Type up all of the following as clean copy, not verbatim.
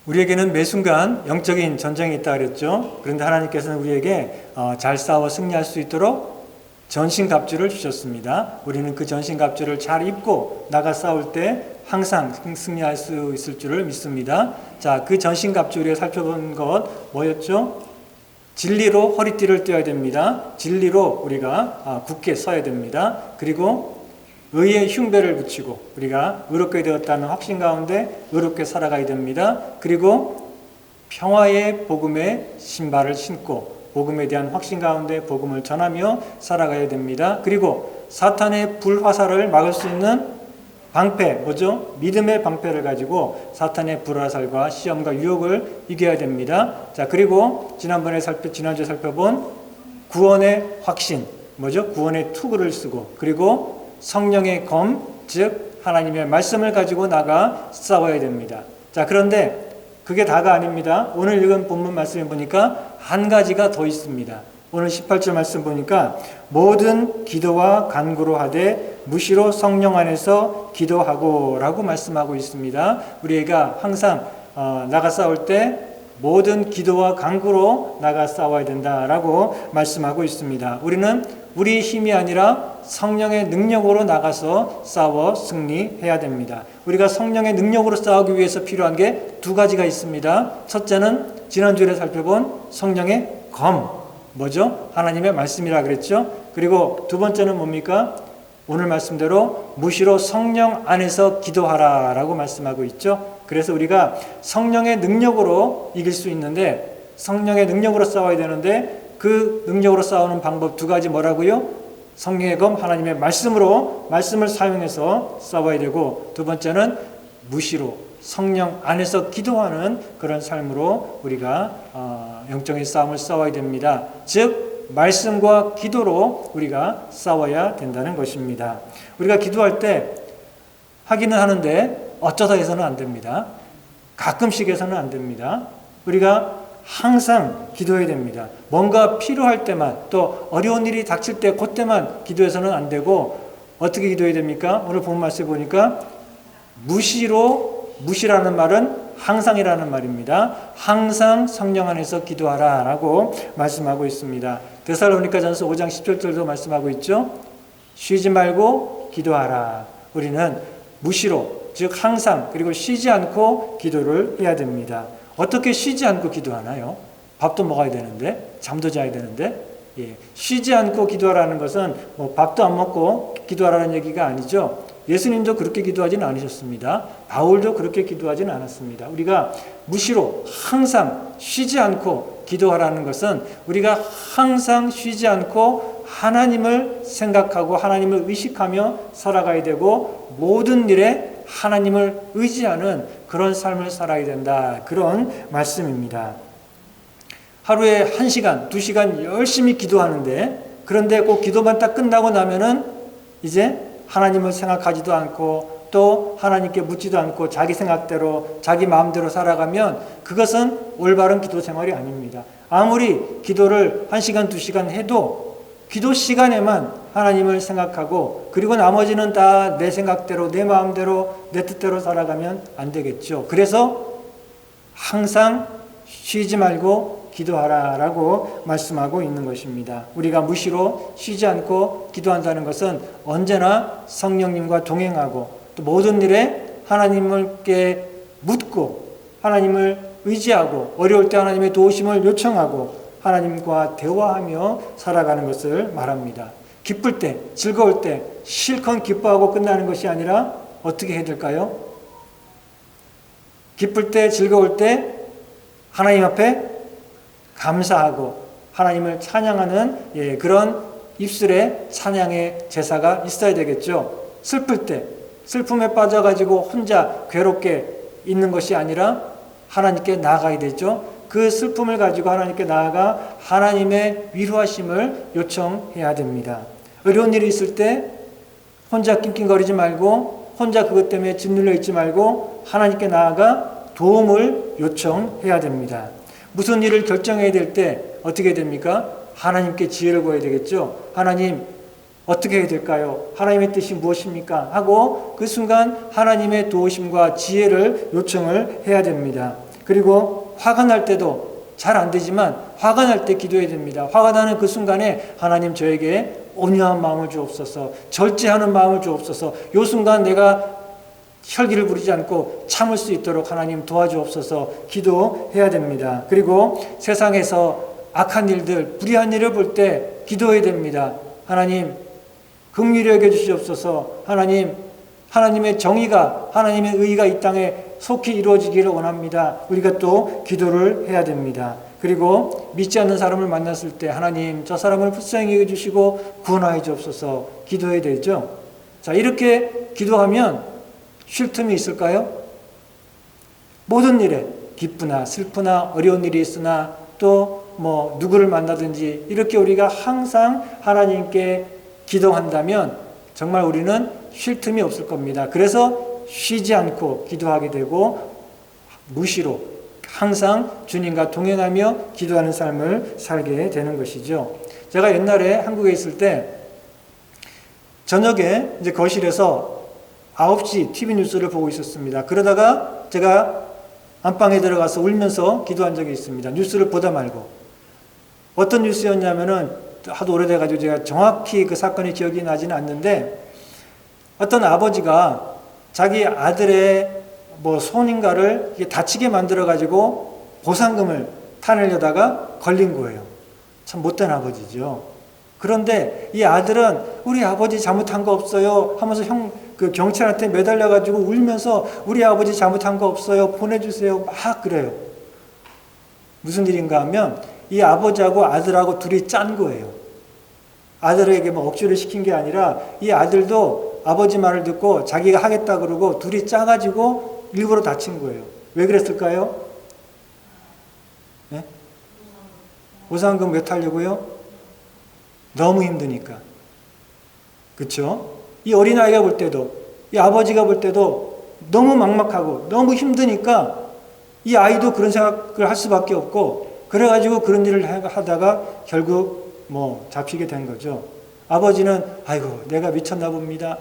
우리에게는 매 순간 영적인 전쟁이 있다 그랬죠. 그런데 하나님께서는 우리에게 잘 싸워 승리할 수 있도록 전신갑주를 주셨습니다. 우리는 그 전신갑주를 잘 입고 나가 싸울 때 항상 승리할 수 있을 줄을 믿습니다. 자, 그 전신갑주 우리가 살펴본 것 뭐였죠? 진리로 허리띠를 떼어야 됩니다. 진리로 우리가 굳게 서야 됩니다. 그리고 의의 흉배를 붙이고 우리가 의롭게 되었다는 확신 가운데 의롭게 살아가야 됩니다. 그리고 평화의 복음의 신발을 신고 복음에 대한 확신 가운데 복음을 전하며 살아가야 됩니다. 그리고 사탄의 불화살을 막을 수 있는 방패, 뭐죠? 믿음의 방패를 가지고 사탄의 불화살과 시험과 유혹을 이겨야 됩니다. 자, 그리고 지난주에 살펴본 구원의 확신, 뭐죠? 구원의 투구를 쓰고 그리고 성령의 검, 즉 하나님의 말씀을 가지고 나가 싸워야 됩니다. 자, 그런데 그게 다가 아닙니다. 오늘 읽은 본문 말씀에 보니까 한 가지가 더 있습니다. 오늘 18절 말씀 보니까 모든 기도와 간구로 하되 무시로 성령 안에서 기도하고 라고 말씀하고 있습니다. 우리가 항상 나가 싸울 때 모든 기도와 간구로 나가 싸워야 된다라고 말씀하고 있습니다. 우리는 우리 힘이 아니라 성령의 능력으로 나가서 싸워 승리해야 됩니다. 우리가 성령의 능력으로 싸우기 위해서 필요한 게 두 가지가 있습니다. 첫째는 지난주에 살펴본 성령의 검, 뭐죠? 하나님의 말씀이라 그랬죠. 그리고 두 번째는 뭡니까? 오늘 말씀대로 무시로 성령 안에서 기도하라 라고 말씀하고 있죠. 그래서 우리가 성령의 능력으로 이길 수 있는데 성령의 능력으로 싸워야 되는데 그 능력으로 싸우는 방법 두 가지 뭐라고요? 성령의 검 하나님의 말씀으로 말씀을 사용해서 싸워야 되고 두 번째는 무시로 성령 안에서 기도하는 그런 삶으로 우리가 영적인 싸움을 싸워야 됩니다. 즉 말씀과 기도로 우리가 싸워야 된다는 것입니다. 우리가 기도할 때 하기는 하는데 어쩌다 해서는 안 됩니다. 가끔씩 해서는 안 됩니다. 우리가 항상 기도해야 됩니다. 뭔가 필요할 때만 또 어려운 일이 닥칠 때 그때만 기도해서는 안 되고 어떻게 기도해야 됩니까? 오늘 본 말씀에 보니까 무시라는 말은 항상이라는 말입니다. 항상 성령 안에서 기도하라 라고 말씀하고 있습니다. 데살로니가전서 5장 10절도 말씀하고 있죠. 쉬지 말고 기도하라. 우리는 무시로 즉 항상 그리고 쉬지 않고 기도를 해야 됩니다. 어떻게 쉬지 않고 기도하나요? 밥도 먹어야 되는데 잠도 자야 되는데 쉬지 않고 기도하라는 것은 밥도 안 먹고 기도하라는 얘기가 아니죠. 예수님도 그렇게 기도하지는 않으셨습니다. 바울도 그렇게 기도하지는 않았습니다. 우리가 무시로 항상 쉬지 않고 기도하라는 것은 우리가 항상 쉬지 않고 하나님을 생각하고 하나님을 의식하며 살아가야 되고 모든 일에 하나님을 의지하는 그런 삶을 살아야 된다. 그런 말씀입니다. 하루에 1시간, 2시간 열심히 기도하는데 그런데 그 기도만 딱 끝나고 나면은 이제 하나님을 생각하지도 않고 또 하나님께 묻지도 않고 자기 생각대로 자기 마음대로 살아가면 그것은 올바른 기도 생활이 아닙니다. 아무리 기도를 1시간, 2시간 해도 기도 시간에만 하나님을 생각하고 그리고 나머지는 다 내 생각대로 내 마음대로 내 뜻대로 살아가면 안 되겠죠. 그래서 항상 쉬지 말고 기도하라라고 말씀하고 있는 것입니다. 우리가 무시로 쉬지 않고 기도한다는 것은 언제나 성령님과 동행하고 또 모든 일에 하나님께 묻고 하나님을 의지하고 어려울 때 하나님의 도우심을 요청하고 하나님과 대화하며 살아가는 것을 말합니다. 기쁠 때, 즐거울 때 실컷 기뻐하고 끝나는 것이 아니라 어떻게 해야 될까요? 기쁠 때, 즐거울 때 하나님 앞에 감사하고 하나님을 찬양하는 그런 입술에 찬양의 제사가 있어야 되겠죠. 슬플 때 슬픔에 빠져가지고 혼자 괴롭게 있는 것이 아니라 하나님께 나아가야 되죠. 그 슬픔을 가지고 하나님께 나아가 하나님의 위로하심을 요청해야 됩니다. 어려운 일이 있을 때 혼자 낑낑거리지 말고 혼자 그것 때문에 짓눌려 있지 말고 하나님께 나아가 도움을 요청해야 됩니다. 무슨 일을 결정해야 될 때 어떻게 됩니까? 하나님께 지혜를 구해야 되겠죠. 하나님 어떻게 해야 될까요? 하나님의 뜻이 무엇입니까? 하고 그 순간 하나님의 도우심과 지혜를 요청을 해야 됩니다. 그리고 화가 날 때도 잘 안 되지만 화가 날 때 기도해야 됩니다. 화가 나는 그 순간에 하나님 저에게 온유한 마음을 주옵소서, 절제하는 마음을 주옵소서, 이 순간 내가 혈기를 부리지 않고 참을 수 있도록 하나님 도와주옵소서 기도해야 됩니다. 그리고 세상에서 악한 일들, 불의한 일을 볼 때 기도해야 됩니다. 하나님 긍휼히 여겨 주시옵소서. 하나님의 정의가, 하나님의 의의가 이 땅에 속히 이루어지기를 원합니다. 우리가 또 기도를 해야 됩니다. 그리고 믿지 않는 사람을 만났을 때 하나님 저 사람을 불쌍히 여겨주시고 구원하여 주옵소서 기도해야 되죠. 자, 이렇게 기도하면 쉴 틈이 있을까요? 모든 일에 기쁘나 슬프나 어려운 일이 있으나 또 누구를 만나든지 이렇게 우리가 항상 하나님께 기도한다면 정말 우리는 쉴 틈이 없을 겁니다. 그래서 쉬지 않고 기도하게 되고 무시로 항상 주님과 동행하며 기도하는 삶을 살게 되는 것이죠. 제가 옛날에 한국에 있을 때 저녁에 이제 거실에서 9시 TV 뉴스를 보고 있었습니다. 그러다가 제가 안방에 들어가서 울면서 기도한 적이 있습니다. 뉴스를 보다 말고. 어떤 뉴스였냐면은 하도 오래돼가지고 제가 정확히 그 사건의 기억이 나지는 않는데 어떤 아버지가 자기 아들의 손인가를 다치게 만들어가지고 보상금을 타내려다가 걸린 거예요. 참 못된 아버지죠. 그런데 이 아들은 우리 아버지 잘못한 거 없어요 하면서 경찰한테 매달려가지고 울면서 우리 아버지 잘못한 거 없어요 보내주세요 막 그래요. 무슨 일인가 하면 이 아버지하고 아들하고 둘이 짠 거예요. 아들에게 억지를 시킨 게 아니라 이 아들도 아버지 말을 듣고 자기가 하겠다 그러고 둘이 짜가지고 일부러 다친 거예요. 왜 그랬을까요? 네? 보상금 왜 타려고요? 너무 힘드니까. 그렇죠? 이 어린아이가 볼 때도 이 아버지가 볼 때도 너무 막막하고 너무 힘드니까 이 아이도 그런 생각을 할 수밖에 없고 그래가지고 그런 일을 하다가 결국 잡히게 된 거죠. 아버지는 아이고 내가 미쳤나 봅니다.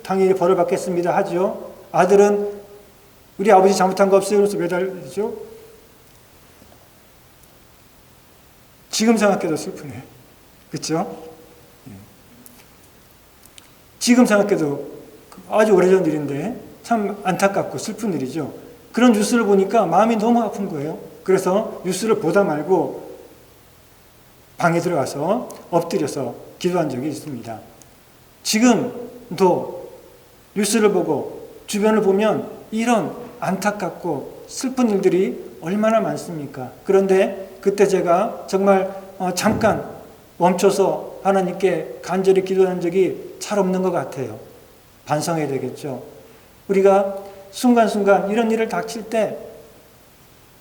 당연히 벌을 받겠습니다 하죠. 아들은 우리 아버지 잘못한 거 없어요 그래서 매달리죠. 지금 생각해도 슬프네. 그렇죠? 지금 생각해도 아주 오래전 일인데 참 안타깝고 슬픈 일이죠. 그런 뉴스를 보니까 마음이 너무 아픈 거예요. 그래서 뉴스를 보다 말고 방에 들어가서 엎드려서 기도한 적이 있습니다. 지금도 뉴스를 보고 주변을 보면 이런 안타깝고 슬픈 일들이 얼마나 많습니까? 그런데 그때 제가 정말 잠깐 멈춰서 하나님께 간절히 기도한 적이 잘 없는 것 같아요. 반성해야 되겠죠. 우리가 순간순간 이런 일을 닥칠 때,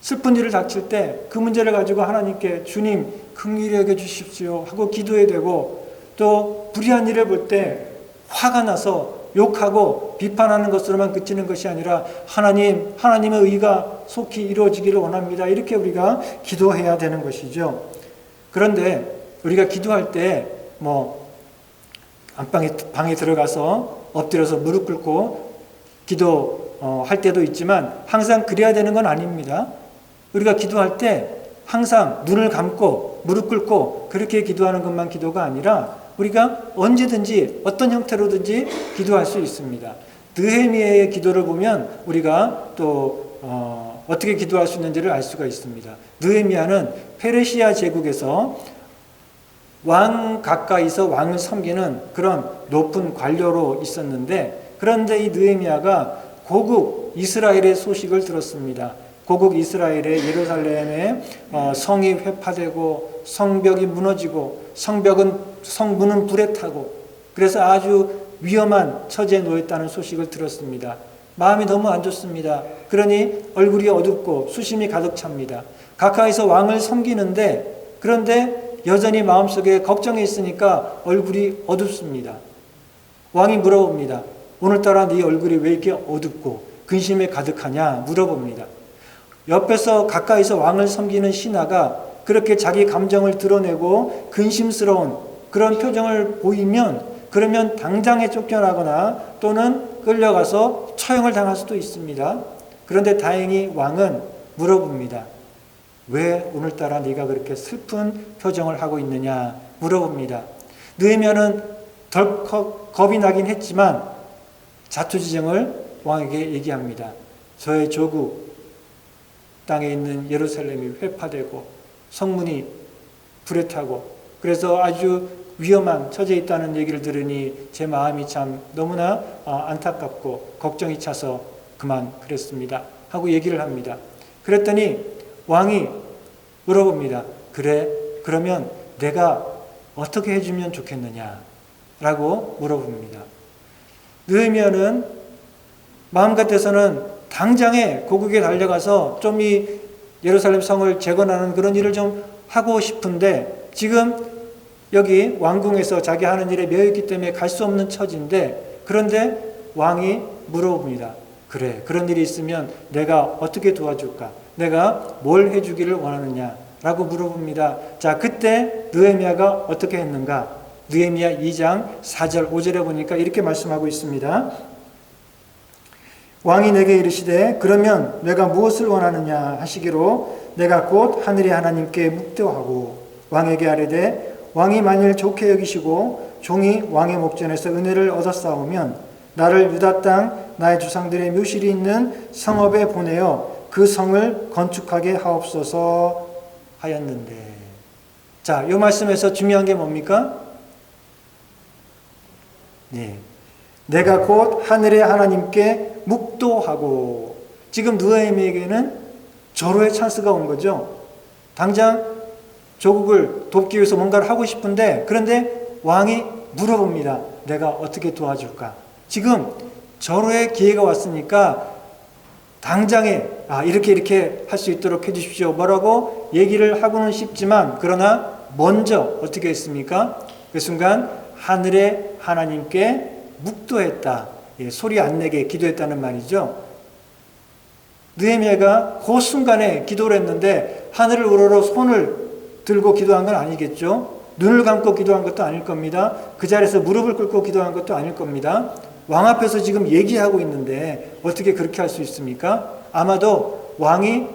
슬픈 일을 닥칠 때 그 문제를 가지고 하나님께 주님 긍휼히 여겨 주십시오 하고 기도해야 되고, 또 불의한 일을 볼 때 화가 나서 욕하고 비판하는 것으로만 그치는 것이 아니라 하나님의 의가 속히 이루어지기를 원합니다. 이렇게 우리가 기도해야 되는 것이죠. 그런데 우리가 기도할 때 방에 들어가서 엎드려서 무릎 꿇고 기도할 때도 있지만 항상 그래야 되는 건 아닙니다. 우리가 기도할 때 항상 눈을 감고 무릎 꿇고 그렇게 기도하는 것만 기도가 아니라 우리가 언제든지 어떤 형태로든지 기도할 수 있습니다. 느헤미야의 기도를 보면 우리가 또 어떻게 기도할 수 있는지를 알 수가 있습니다. 느헤미야는 페르시아 제국에서 왕 가까이서 왕을 섬기는 그런 높은 관료로 있었는데, 그런데 이 느헤미야가 고국 이스라엘의 소식을 들었습니다. 고국 이스라엘의 예루살렘의 성이 회파되고 성벽이 무너지고 성문은 불에 타고 그래서 아주 위험한 처지에 놓였다는 소식을 들었습니다. 마음이 너무 안 좋습니다. 그러니 얼굴이 어둡고 수심이 가득 찹니다. 가까이서 왕을 섬기는데 그런데 여전히 마음속에 걱정이 있으니까 얼굴이 어둡습니다. 왕이 물어봅니다. 오늘따라 네 얼굴이 왜 이렇게 어둡고 근심에 가득하냐 물어봅니다. 옆에서 가까이서 왕을 섬기는 신하가 그렇게 자기 감정을 드러내고 근심스러운 그런 표정을 보이면 그러면 당장에 쫓겨나거나 또는 끌려가서 처형을 당할 수도 있습니다. 그런데 다행히 왕은 물어봅니다. 왜 오늘따라 네가 그렇게 슬픈 표정을 하고 있느냐 물어봅니다. 느헤미야는 덜컥 겁이 나긴 했지만 자초지종을 왕에게 얘기합니다. 저의 조국 땅에 있는 예루살렘이 회파되고 성문이 불에 타고 그래서 아주 위험한 처지에 있다는 얘기를 들으니 제 마음이 참 너무나 안타깝고 걱정이 차서 그만 그랬습니다 하고 얘기를 합니다. 그랬더니 왕이 물어봅니다. 그래, 그러면 내가 어떻게 해주면 좋겠느냐 라고 물어봅니다. 느헤미야는 마음 같아서는 당장에 고국에 달려가서 좀 이 예루살렘 성을 재건하는 그런 일을 좀 하고 싶은데 지금 여기 왕궁에서 자기 하는 일에 매여있기 때문에 갈 수 없는 처지인데 그런데 왕이 물어봅니다. 그래, 그런 일이 있으면 내가 어떻게 도와줄까? 내가 뭘 해주기를 원하느냐? 라고 물어봅니다. 자, 그때 느헤미야가 어떻게 했는가? 느헤미야 2장 4절 5절에 보니까 이렇게 말씀하고 있습니다. 왕이 내게 이르시되 그러면 내가 무엇을 원하느냐 하시기로 내가 곧 하늘의 하나님께 묵도하고 왕에게 아뢰되 왕이 만일 좋게 여기시고 종이 왕의 목전에서 은혜를 얻었사오면 나를 유다 땅 나의 주상들의 묘실이 있는 성읍에 보내어 그 성을 건축하게 하옵소서 하였는데. 자, 이 말씀에서 중요한 게 뭡니까? 네. 내가 곧 하늘의 하나님께 묵도하고. 지금 느헤미야에게는 절호의 찬스가 온 거죠. 당장 조국을 돕기 위해서 뭔가를 하고 싶은데 그런데 왕이 물어봅니다. 내가 어떻게 도와줄까? 지금 절호의 기회가 왔으니까 당장에 이렇게 할 수 있도록 해주십시오. 뭐라고 얘기를 하고는 싶지만 그러나 먼저 어떻게 했습니까? 그 순간 하늘의 하나님께 묵도했다. 소리 안 내게 기도했다는 말이죠. 느헤미야가 그 순간에 기도를 했는데 하늘을 우러러 손을 들고 기도한 건 아니겠죠. 눈을 감고 기도한 것도 아닐 겁니다. 그 자리에서 무릎을 꿇고 기도한 것도 아닐 겁니다. 왕 앞에서 지금 얘기하고 있는데 어떻게 그렇게 할 수 있습니까? 아마도 왕이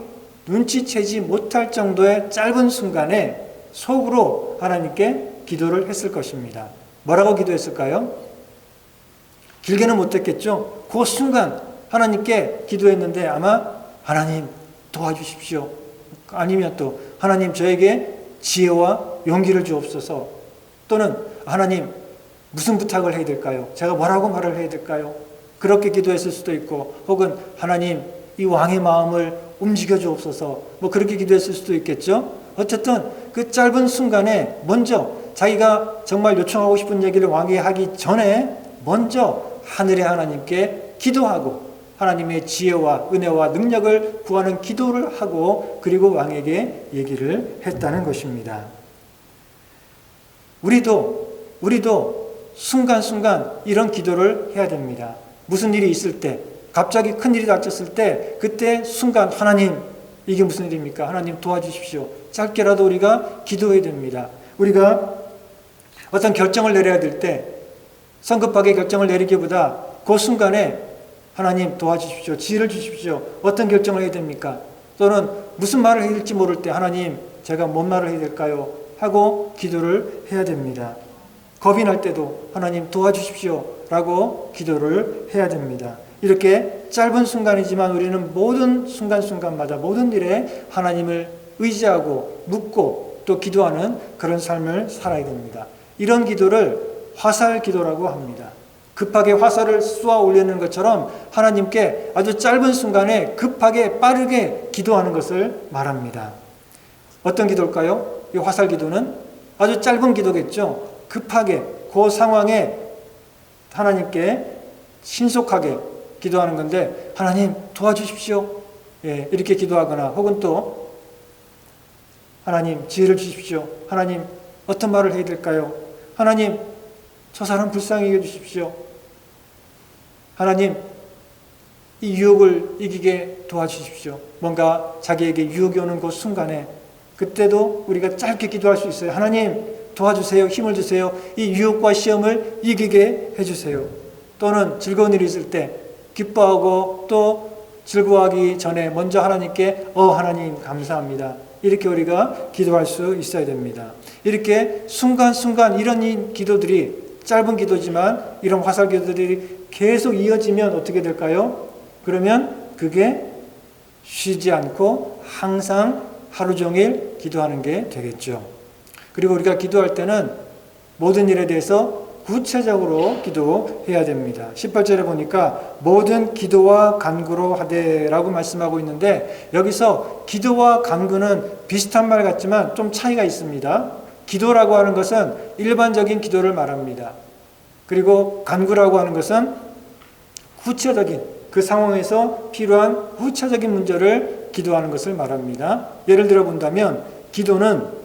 눈치채지 못할 정도의 짧은 순간에 속으로 하나님께 기도를 했을 것입니다. 뭐라고 기도했을까요? 길게는 못했겠죠. 그 순간 하나님께 기도했는데 아마 하나님 도와주십시오. 아니면 또 하나님 저에게 지혜와 용기를 주옵소서. 또는 하나님 무슨 부탁을 해야 될까요? 제가 뭐라고 말을 해야 될까요? 그렇게 기도했을 수도 있고 혹은 하나님 이 왕의 마음을 움직여 주옵소서. 뭐 그렇게 기도했을 수도 있겠죠. 어쨌든 그 짧은 순간에 먼저 자기가 정말 요청하고 싶은 얘기를 왕에게 하기 전에 먼저 하늘의 하나님께 기도하고 하나님의 지혜와 은혜와 능력을 구하는 기도를 하고 그리고 왕에게 얘기를 했다는 것입니다. 우리도 순간순간 이런 기도를 해야 됩니다. 무슨 일이 있을 때, 갑자기 큰 일이 닥쳤을 때 그때 순간 하나님 이게 무슨 일입니까? 하나님 도와주십시오. 짧게라도 우리가 기도해야 됩니다. 우리가 어떤 결정을 내려야 될 때 성급하게 결정을 내리기보다 그 순간에 하나님 도와주십시오. 지혜를 주십시오. 어떤 결정을 해야 됩니까? 또는 무슨 말을 해야 될지 모를 때 하나님 제가 뭔 말을 해야 될까요? 하고 기도를 해야 됩니다. 겁이 날 때도 하나님 도와주십시오 라고 기도를 해야 됩니다. 이렇게 짧은 순간이지만 우리는 모든 순간순간마다 모든 일에 하나님을 의지하고 묻고 또 기도하는 그런 삶을 살아야 됩니다. 이런 기도를 화살 기도라고 합니다. 급하게 화살을 쏘아 올리는 것처럼 하나님께 아주 짧은 순간에 급하게 빠르게 기도하는 것을 말합니다. 어떤 기도일까요? 이 화살 기도는 아주 짧은 기도겠죠. 급하게 그 상황에 하나님께 신속하게 기도하는 건데 하나님 도와주십시오. 이렇게 기도하거나 혹은 또 하나님 지혜를 주십시오. 하나님 어떤 말을 해야 될까요? 하나님 저 사람 불쌍히 여겨주십시오. 하나님 이 유혹을 이기게 도와주십시오. 뭔가 자기에게 유혹이 오는 그 순간에 그때도 우리가 짧게 기도할 수 있어요. 하나님 도와주세요. 힘을 주세요. 이 유혹과 시험을 이기게 해주세요. 또는 즐거운 일이 있을 때 기뻐하고 또 즐거워하기 전에 먼저 하나님께 하나님 감사합니다. 이렇게 우리가 기도할 수 있어야 됩니다. 이렇게 순간순간 이런 기도들이 짧은 기도지만 이런 화살 기도들이 계속 이어지면 어떻게 될까요? 그러면 그게 쉬지 않고 항상 하루 종일 기도하는 게 되겠죠. 그리고 우리가 기도할 때는 모든 일에 대해서 구체적으로 기도해야 됩니다. 18절에 보니까 모든 기도와 간구로 하되라고 말씀하고 있는데 여기서 기도와 간구는 비슷한 말 같지만 좀 차이가 있습니다. 기도라고 하는 것은 일반적인 기도를 말합니다. 그리고 간구라고 하는 것은 구체적인 그 상황에서 필요한 구체적인 문제를 기도하는 것을 말합니다. 예를 들어 본다면 기도는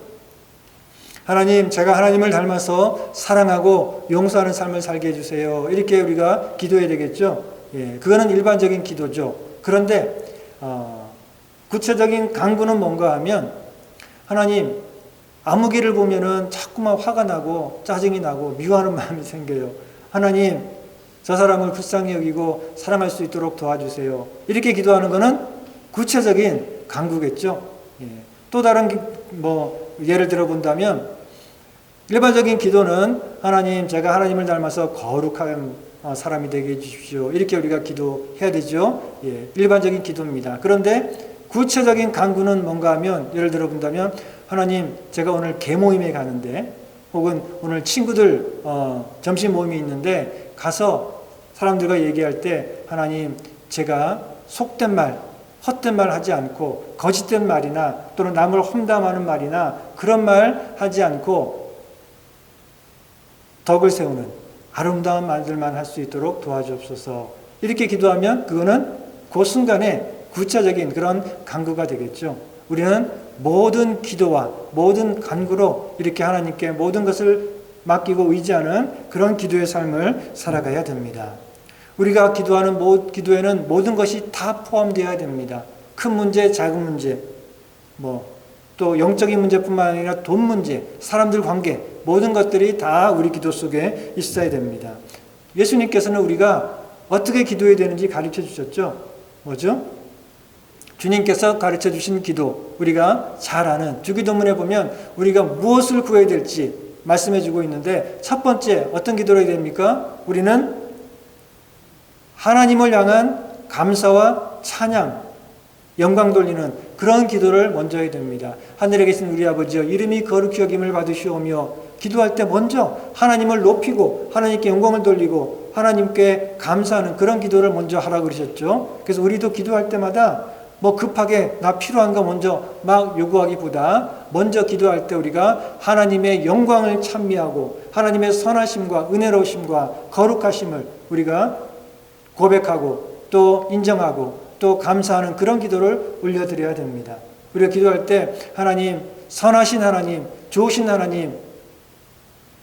하나님, 제가 하나님을 닮아서 사랑하고 용서하는 삶을 살게 해주세요. 이렇게 우리가 기도해야 되겠죠. 그거는 일반적인 기도죠. 그런데 구체적인 간구는 뭔가 하면 하나님, 아무개를 보면은 자꾸만 화가 나고 짜증이 나고 미워하는 마음이 생겨요. 하나님, 저 사람을 불쌍히 여기고 사랑할 수 있도록 도와주세요. 이렇게 기도하는 것은 구체적인 간구겠죠. 또 다른 예를 들어 본다면 일반적인 기도는 하나님, 제가 하나님을 닮아서 거룩한 사람이 되게 해주십시오. 이렇게 우리가 기도해야 되죠. 일반적인 기도입니다. 그런데 구체적인 간구는 뭔가 하면 예를 들어 본다면 하나님, 제가 오늘 계모임에 가는데 혹은 오늘 친구들 점심 모임이 있는데 가서 사람들과 얘기할 때 하나님, 제가 속된 말, 헛된 말 하지 않고 거짓된 말이나 또는 남을 험담하는 말이나 그런 말 하지 않고 덕을 세우는 아름다운 말들만 할 수 있도록 도와주옵소서. 이렇게 기도하면 그거는 그 순간에 구체적인 그런 간구가 되겠죠. 우리는 모든 기도와 모든 간구로 이렇게 하나님께 모든 것을 맡기고 의지하는 그런 기도의 삶을 살아가야 됩니다. 우리가 기도하는 기도에는 모든 것이 다 포함되어야 됩니다. 큰 문제, 작은 문제, 또 영적인 문제뿐만 아니라 돈 문제, 사람들 관계, 모든 것들이 다 우리 기도 속에 있어야 됩니다. 예수님께서는 우리가 어떻게 기도해야 되는지 가르쳐 주셨죠? 뭐죠? 주님께서 가르쳐 주신 기도, 우리가 잘 아는 주기도문에 보면 우리가 무엇을 구해야 될지 말씀해 주고 있는데 첫 번째 어떤 기도를 해야 됩니까? 우리는 하나님을 향한 감사와 찬양, 영광 돌리는 그런 기도를 먼저 해야 됩니다. 하늘에 계신 우리 아버지여, 이름이 거룩히 여김을 받으시오며, 기도할 때 먼저 하나님을 높이고 하나님께 영광을 돌리고 하나님께 감사하는 그런 기도를 먼저 하라고 그러셨죠. 그래서 우리도 기도할 때마다 급하게 나 필요한 거 먼저 막 요구하기보다 먼저 기도할 때 우리가 하나님의 영광을 찬미하고 하나님의 선하심과 은혜로우심과 거룩하심을 우리가 고백하고 또 인정하고 또 감사하는 그런 기도를 올려드려야 됩니다. 우리가 기도할 때 하나님, 선하신 하나님, 좋으신 하나님,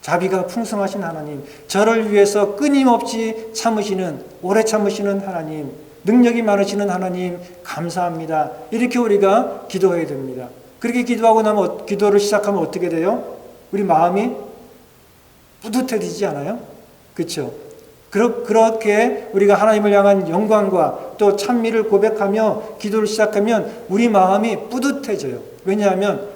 자비가 풍성하신 하나님, 저를 위해서 끊임없이 참으시는, 오래 참으시는 하나님, 능력이 많으시는 하나님 감사합니다. 이렇게 우리가 기도해야 됩니다. 그렇게 기도하고 나면 기도를 시작하면 어떻게 돼요? 우리 마음이 뿌듯해지지 않아요? 그렇죠? 그렇게 우리가 하나님을 향한 영광과 또 찬미를 고백하며 기도를 시작하면 우리 마음이 뿌듯해져요. 왜냐하면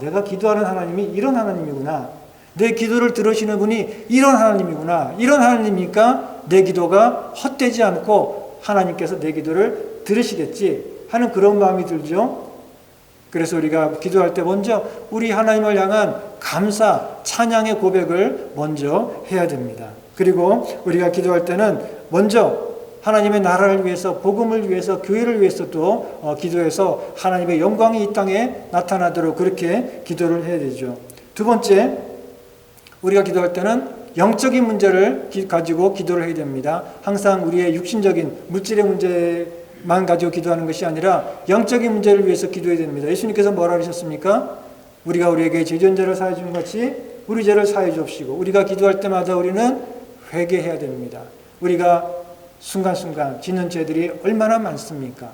내가 기도하는 하나님이 이런 하나님이구나. 내 기도를 들으시는 분이 이런 하나님이구나. 이런 하나님이니까 내 기도가 헛되지 않고 하나님께서 내 기도를 들으시겠지 하는 그런 마음이 들죠. 그래서 우리가 기도할 때 먼저 우리 하나님을 향한 감사, 찬양의 고백을 먼저 해야 됩니다. 그리고 우리가 기도할 때는 먼저 하나님의 나라를 위해서, 복음을 위해서, 교회를 위해서도 기도해서 하나님의 영광이 이 땅에 나타나도록 그렇게 기도를 해야 되죠. 두 번째, 우리가 기도할 때는 영적인 문제를 가지고 기도를 해야 됩니다. 항상 우리의 육신적인 물질의 문제만 가지고 기도하는 것이 아니라 영적인 문제를 위해서 기도해야 됩니다. 예수님께서 뭐라 하셨습니까? 우리가 우리에게 죄전제를 사해 준 것이 우리 죄를 사해 주옵시고, 우리가 기도할 때마다 우리는 회개해야 됩니다. 우리가 순간순간 짓는 죄들이 얼마나 많습니까?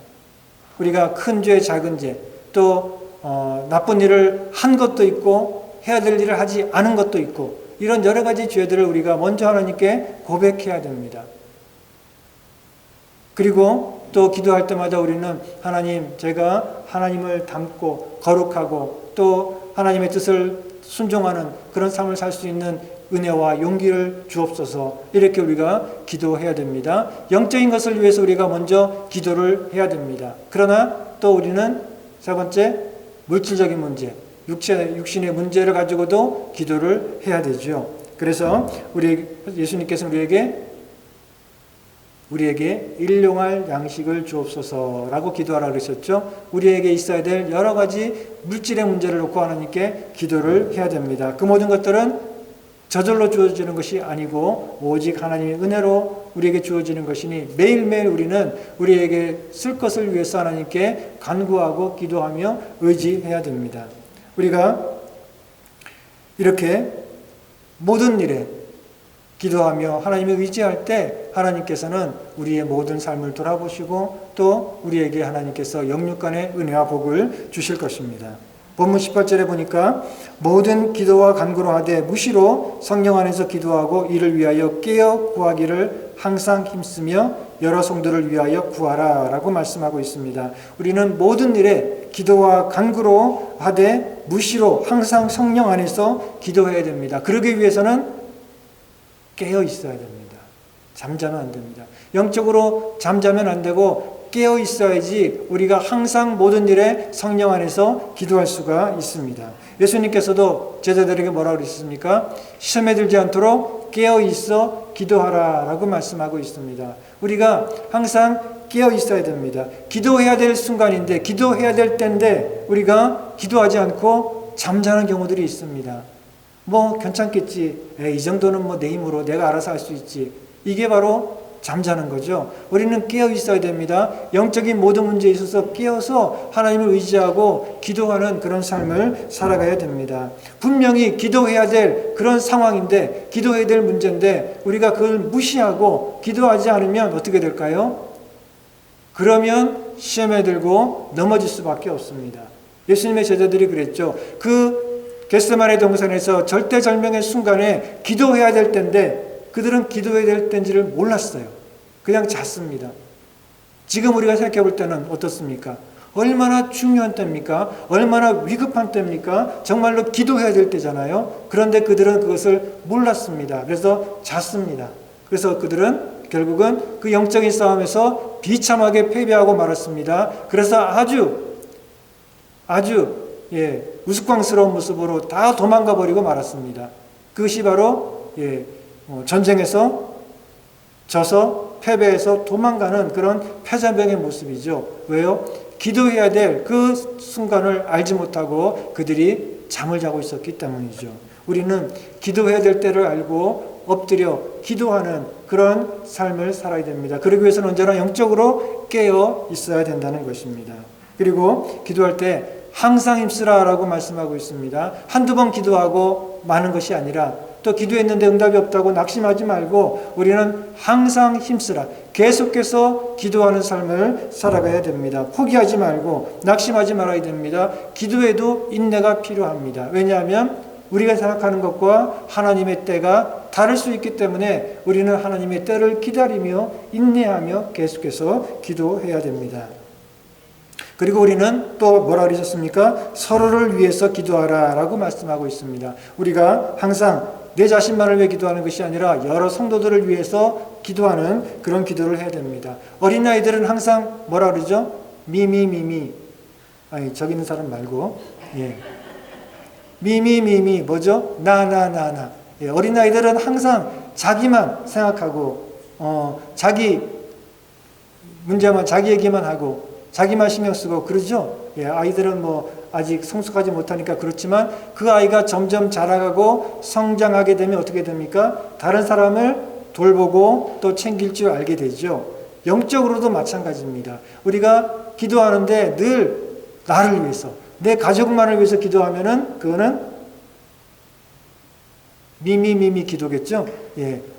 우리가 큰 죄, 작은 죄, 또 나쁜 일을 한 것도 있고 해야 될 일을 하지 않은 것도 있고, 이런 여러 가지 죄들을 우리가 먼저 하나님께 고백해야 됩니다. 그리고 또 기도할 때마다 우리는 하나님, 제가 하나님을 닮고 거룩하고 또 하나님의 뜻을 순종하는 그런 삶을 살 수 있는 은혜와 용기를 주옵소서. 이렇게 우리가 기도해야 됩니다. 영적인 것을 위해서 우리가 먼저 기도를 해야 됩니다. 그러나 또 우리는 세 번째, 물질적인 문제, 육신의 문제를 가지고도 기도를 해야 되죠. 그래서 예수님께서는 우리에게 일용할 양식을 주옵소서라고 기도하라 그러셨죠. 우리에게 있어야 될 여러 가지 물질의 문제를 놓고 하나님께 기도를 해야 됩니다. 그 모든 것들은 저절로 주어지는 것이 아니고 오직 하나님의 은혜로 우리에게 주어지는 것이니 매일매일 우리는 우리에게 쓸 것을 위해서 하나님께 간구하고 기도하며 의지해야 됩니다. 우리가 이렇게 모든 일에 기도하며 하나님을 의지할 때 하나님께서는 우리의 모든 삶을 돌아보시고 또 우리에게 하나님께서 영육간의 은혜와 복을 주실 것입니다. 본문 18절에 보니까 모든 기도와 간구로 하되 무시로 성령 안에서 기도하고 이를 위하여 깨어 구하기를 항상 힘쓰며 여러 성도를 위하여 구하라 라고 말씀하고 있습니다. 우리는 모든 일에 기도와 간구로 하되 무시로 항상 성령 안에서 기도해야 됩니다. 그러기 위해서는 깨어 있어야 됩니다. 잠자면 안 됩니다. 영적으로 잠자면 안 되고 깨어 있어야지 우리가 항상 모든 일에 성령 안에서 기도할 수가 있습니다. 예수님께서도 제자들에게 뭐라고 그러셨습니까? 시험에 들지 않도록 깨어 있어 기도하라 라고 말씀하고 있습니다. 우리가 항상 깨어 있어야 됩니다. 기도해야 될 순간인데, 기도해야 될 때인데 우리가 기도하지 않고 잠자는 경우들이 있습니다. 뭐 괜찮겠지. 이 정도는 내 힘으로 내가 알아서 할 수 있지. 이게 바로 잠자는 거죠. 우리는 깨어 있어야 됩니다. 영적인 모든 문제에 있어서 깨어서 하나님을 의지하고 기도하는 그런 삶을 살아가야 됩니다. 분명히 기도해야 될 그런 상황인데, 기도해야 될 문제인데 우리가 그걸 무시하고 기도하지 않으면 어떻게 될까요? 그러면 시험에 들고 넘어질 수밖에 없습니다. 예수님의 제자들이 그랬죠. 그 겟세마네 동산에서 절대절명의 순간에 기도해야 될 때인데 그들은 기도해야 될 때인지를 몰랐어요. 그냥 잤습니다. 지금 우리가 생각해 볼 때는 어떻습니까? 얼마나 중요한 때입니까? 얼마나 위급한 때입니까? 정말로 기도해야 될 때잖아요. 그런데 그들은 그것을 몰랐습니다. 그래서 잤습니다. 그래서 그들은 결국은 그 영적인 싸움에서 비참하게 패배하고 말았습니다. 그래서 아주 우스꽝스러운 모습으로 다 도망가 버리고 말았습니다. 그것이 바로 전쟁에서 져서 패배해서 도망가는 그런 패자병의 모습이죠. 왜요? 기도해야 될 그 순간을 알지 못하고 그들이 잠을 자고 있었기 때문이죠. 우리는 기도해야 될 때를 알고 엎드려 기도하는 그런 삶을 살아야 됩니다. 그러기 위해서는 언제나 영적으로 깨어 있어야 된다는 것입니다. 그리고 기도할 때 항상 힘쓰라라고 말씀하고 있습니다. 한두 번 기도하고 마는 것이 아니라 또 기도했는데 응답이 없다고 낙심하지 말고 우리는 항상 힘쓰라. 계속해서 기도하는 삶을 살아가야 됩니다. 포기하지 말고 낙심하지 말아야 됩니다. 기도에도 인내가 필요합니다. 왜냐하면 우리가 생각하는 것과 하나님의 때가 다를 수 있기 때문에 우리는 하나님의 때를 기다리며 인내하며 계속해서 기도해야 됩니다. 그리고 우리는 또 뭐라 그러셨습니까? 서로를 위해서 기도하라 라고 말씀하고 있습니다. 우리가 항상 내 자신만을 위해 기도하는 것이 아니라 여러 성도들을 위해서 기도하는 그런 기도를 해야 됩니다. 어린아이들은 항상 뭐라 그러죠? 미미미미. 아니, 저기 있는 사람 말고. 미미미미. 뭐죠? 나. 어린아이들은 항상 자기만 생각하고, 자기 문제만, 자기 얘기만 하고, 자기만 신경 쓰고 그러죠? 아이들은 아직 성숙하지 못하니까 그렇지만 그 아이가 점점 자라가고 성장하게 되면 어떻게 됩니까? 다른 사람을 돌보고 또 챙길 줄 알게 되죠. 영적으로도 마찬가지입니다. 우리가 기도하는데 늘 나를 위해서, 내 가족만을 위해서 기도하면은 그거는 미미미미 기도겠죠.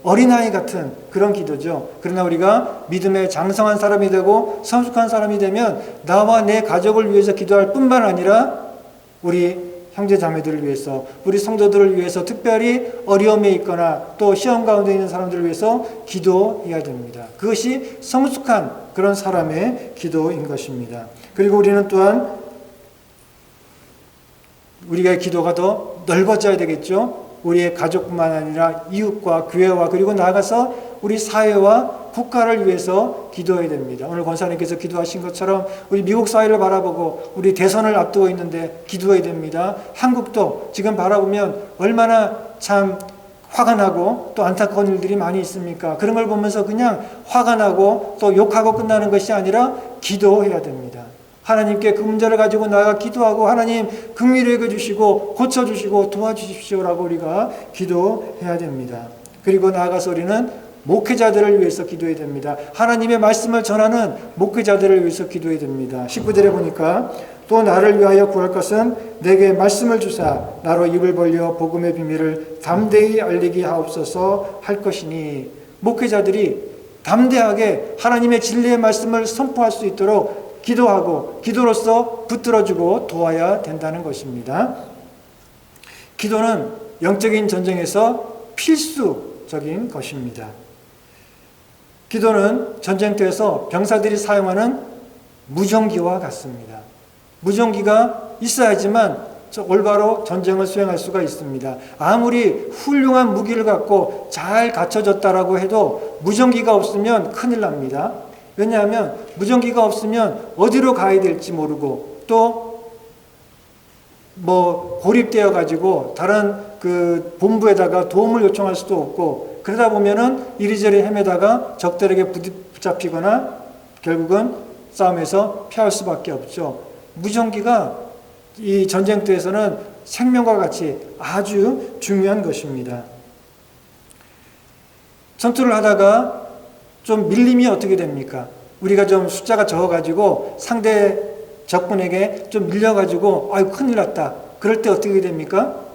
어린아이 같은 그런 기도죠. 그러나 우리가 믿음의 장성한 사람이 되고 성숙한 사람이 되면 나와 내 가족을 위해서 기도할 뿐만 아니라 우리 형제 자매들을 위해서, 우리 성도들을 위해서, 특별히 어려움에 있거나 또 시험 가운데 있는 사람들을 위해서 기도해야 됩니다. 그것이 성숙한 그런 사람의 기도인 것입니다. 그리고 우리는 또한 우리의 기도가 더 넓어져야 되겠죠. 우리의 가족뿐만 아니라 이웃과 교회와 그리고 나아가서 우리 사회와 국가를 위해서 기도해야 됩니다. 오늘 권사님께서 기도하신 것처럼 우리 미국 사회를 바라보고 우리 대선을 앞두고 있는데 기도해야 됩니다. 한국도 지금 바라보면 얼마나 참 화가 나고 또 안타까운 일들이 많이 있습니까? 그런 걸 보면서 그냥 화가 나고 또 욕하고 끝나는 것이 아니라 기도해야 됩니다. 하나님께 그 문제를 가지고 나아가 기도하고 하나님 긍휼히 여겨주시고 고쳐주시고 도와주십시오라고 우리가 기도해야 됩니다. 그리고 나아가서 우리는 목회자들을 위해서 기도해야 됩니다. 하나님의 말씀을 전하는 목회자들을 위해서 기도해야 됩니다. 19절에 보니까 또 나를 위하여 구할 것은 내게 말씀을 주사 나로 입을 벌려 복음의 비밀을 담대히 알리게 하옵소서 할 것이니, 목회자들이 담대하게 하나님의 진리의 말씀을 선포할 수 있도록 기도하고 기도로서 붙들어주고 도와야 된다는 것입니다. 기도는 영적인 전쟁에서 필수적인 것입니다. 기도는 전쟁터에서 병사들이 사용하는 무전기와 같습니다. 무전기가 있어야지만 올바로 전쟁을 수행할 수가 있습니다. 아무리 훌륭한 무기를 갖고 잘 갖춰졌다라고 해도 무전기가 없으면 큰일 납니다. 왜냐하면 무전기가 없으면 어디로 가야 될지 모르고 또 고립되어 가지고 다른 그 본부에다가 도움을 요청할 수도 없고, 그러다 보면은 이리저리 헤매다가 적들에게 붙잡히거나 결국은 싸움에서 피할 수밖에 없죠. 무전기가 이 전쟁터에서는 생명과 같이 아주 중요한 것입니다. 전투를 하다가 좀 밀림이 어떻게 됩니까? 우리가 좀 숫자가 적어가지고 상대 적군에게 좀 밀려가지고 아유 큰일 났다. 그럴 때 어떻게 됩니까?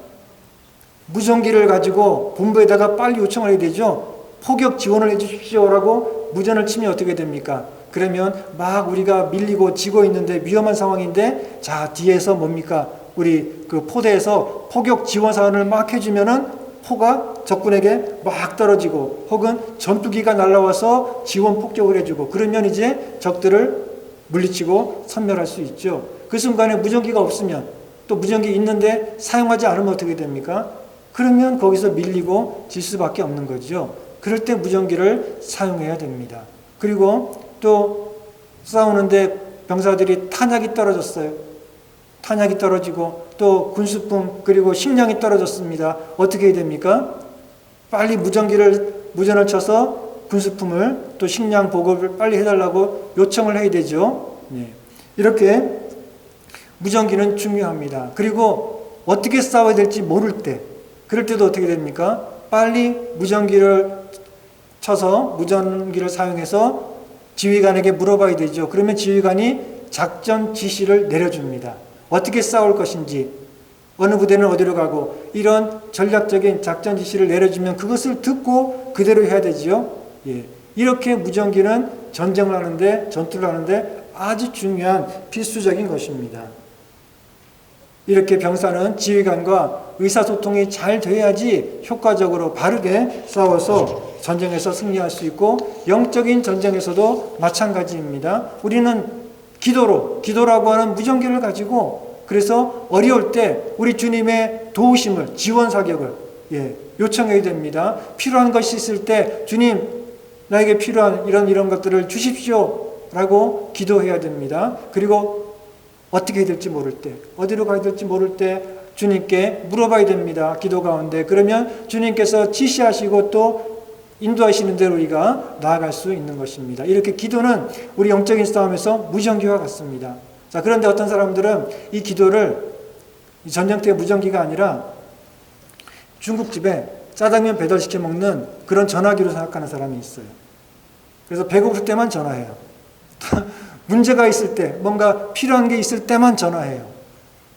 무전기를 가지고 본부에다가 빨리 요청을 해야 되죠. 포격 지원을 해주십시오라고 무전을 치면 어떻게 됩니까? 그러면 막 우리가 밀리고 지고 있는데 위험한 상황인데 자 뒤에서 뭡니까? 우리 그 포대에서 포격 지원 사원을 막 해주면은 포가 적군에게 막 떨어지고 혹은 전투기가 날아와서 지원 폭격을 해주고, 그러면 이제 적들을 물리치고 섬멸할 수 있죠. 그 순간에 무전기가 없으면, 또 무전기 있는데 사용하지 않으면 어떻게 됩니까? 그러면 거기서 밀리고 질 수밖에 없는 거죠. 그럴 때 무전기를 사용해야 됩니다. 그리고 또 싸우는데 병사들이 탄약이 떨어졌어요. 탄약이 떨어지고 또 군수품 그리고 식량이 떨어졌습니다. 어떻게 해야 됩니까? 빨리 무전을 쳐서 군수품을 또 식량 보급을 빨리 해달라고 요청을 해야 되죠. 이렇게 무전기는 중요합니다. 그리고 어떻게 싸워야 될지 모를 때, 그럴 때도 어떻게 됩니까? 빨리 무전기를 쳐서 무전기를 사용해서 지휘관에게 물어봐야 되죠. 그러면 지휘관이 작전 지시를 내려줍니다. 어떻게 싸울 것인지, 어느 부대는 어디로 가고, 이런 전략적인 작전 지시를 내려주면 그것을 듣고 그대로 해야 되지요. 이렇게 무전기는 전쟁을 하는데, 전투를 하는데 아주 중요한 필수적인 것입니다. 이렇게 병사는 지휘관과 의사소통이 잘 돼야지 효과적으로 바르게 싸워서 전쟁에서 승리할 수 있고, 영적인 전쟁에서도 마찬가지입니다. 우리는 기도라고 하는 무전기를 가지고, 그래서 어려울 때 우리 주님의 도우심을, 지원 사격을 요청해야 됩니다. 필요한 것이 있을 때 주님 나에게 필요한 이런 것들을 주십시오 라고 기도해야 됩니다. 그리고 어떻게 해야 될지 모를 때, 어디로 가야 될지 모를 때 주님께 물어봐야 됩니다. 기도 가운데. 그러면 주님께서 지시하시고 또 인도하시는 대로 우리가 나아갈 수 있는 것입니다. 이렇게 기도는 우리 영적인 싸움에서 무전기와 같습니다. 자, 그런데 어떤 사람들은 이 기도를 전쟁터의 무전기가 아니라 중국집에 짜장면 배달시켜 먹는 그런 전화기로 생각하는 사람이 있어요. 그래서 배고플 때만 전화해요. 문제가 있을 때, 뭔가 필요한 게 있을 때만 전화해요.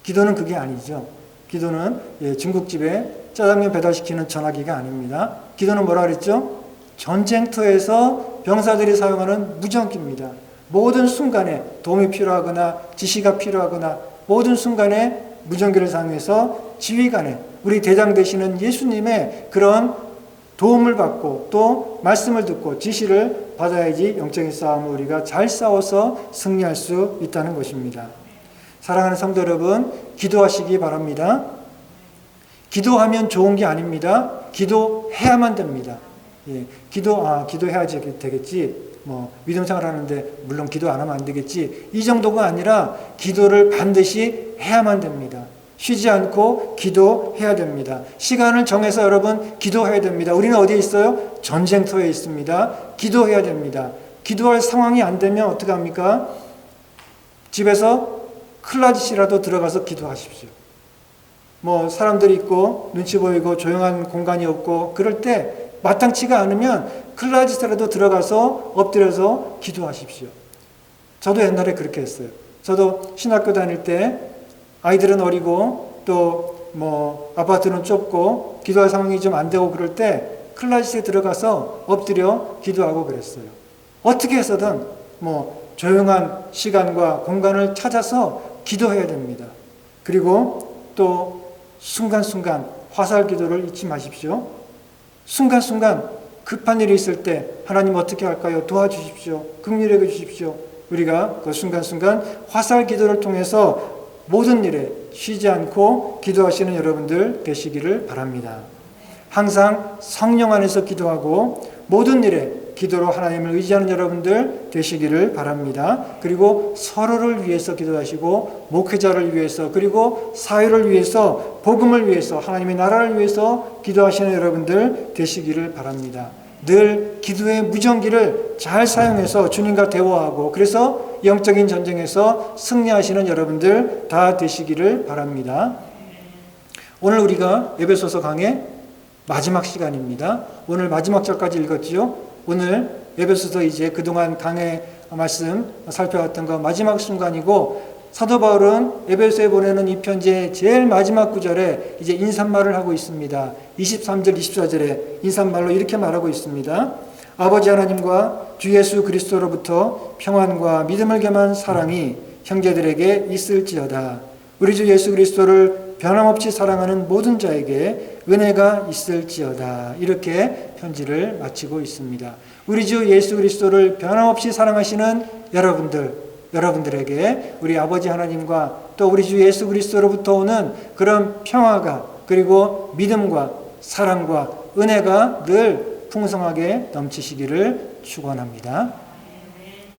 기도는 그게 아니죠. 기도는 중국집에 짜장면 배달시키는 전화기가 아닙니다. 기도는 뭐라 그랬죠? 전쟁터에서 병사들이 사용하는 무전기입니다. 모든 순간에 도움이 필요하거나 지시가 필요하거나 모든 순간에 무전기를 사용해서 지휘관에 우리 대장 되시는 예수님의 그런 도움을 받고 또 말씀을 듣고 지시를 받아야지 영적인 싸움을 우리가 잘 싸워서 승리할 수 있다는 것입니다. 사랑하는 성도 여러분, 기도하시기 바랍니다. 기도하면 좋은 게 아닙니다. 기도해야만 됩니다. 예, 기도해야지 되겠지. 믿음 생활하는데 물론 기도 안 하면 안 되겠지. 이 정도가 아니라 기도를 반드시 해야만 됩니다. 쉬지 않고 기도해야 됩니다. 시간을 정해서 여러분 기도해야 됩니다. 우리는 어디에 있어요? 전쟁터에 있습니다. 기도해야 됩니다. 기도할 상황이 안 되면 어떻게 합니까? 집에서 클라짓이라도 들어가서 기도하십시오. 사람들이 있고 눈치 보이고 조용한 공간이 없고 그럴 때 마땅치가 않으면 클라짓이라도 들어가서 엎드려서 기도하십시오. 저도 옛날에 그렇게 했어요. 저도 신학교 다닐 때 아이들은 어리고 또 아파트는 좁고 기도할 상황이 좀 안 되고 그럴 때 클라짓에 들어가서 엎드려 기도하고 그랬어요. 어떻게 해서든 조용한 시간과 공간을 찾아서 기도해야 됩니다. 그리고 또 순간순간 화살 기도를 잊지 마십시오. 순간순간 급한 일이 있을 때 하나님 어떻게 할까요? 도와주십시오. 긍휼히 주십시오. 우리가 그 순간순간 화살 기도를 통해서 모든 일에 쉬지 않고 기도하시는 여러분들 되시기를 바랍니다. 항상 성령 안에서 기도하고 모든 일에 기도로 하나님을 의지하는 여러분들 되시기를 바랍니다. 그리고 서로를 위해서 기도하시고 목회자를 위해서 그리고 사회를 위해서 복음을 위해서 하나님의 나라를 위해서 기도하시는 여러분들 되시기를 바랍니다. 늘 기도의 무전기를 잘 사용해서 주님과 대화하고 그래서 영적인 전쟁에서 승리하시는 여러분들 다 되시기를 바랍니다. 오늘 우리가 에베소서 강의 마지막 시간입니다. 오늘 마지막 절까지 읽었지요. 오늘 에베소서 이제 그동안 강의 말씀 살펴봤던 거 마지막 순간이고 사도 바울은 에베소에 보내는 이 편지의 제일 마지막 구절에 이제 인사말을 하고 있습니다. 23절 24절에 인사말로 이렇게 말하고 있습니다. 아버지 하나님과 주 예수 그리스도로부터 평안과 믿음을 겸한 사랑이 형제들에게 있을지어다. 우리 주 예수 그리스도를 변함없이 사랑하는 모든 자에게 은혜가 있을지어다. 이렇게 편지를 마치고 있습니다. 우리 주 예수 그리스도를 변함없이 사랑하시는 여러분들에게 우리 아버지 하나님과 또 우리 주 예수 그리스도로부터 오는 그런 평화가 그리고 믿음과 사랑과 은혜가 늘 풍성하게 넘치시기를 축원합니다.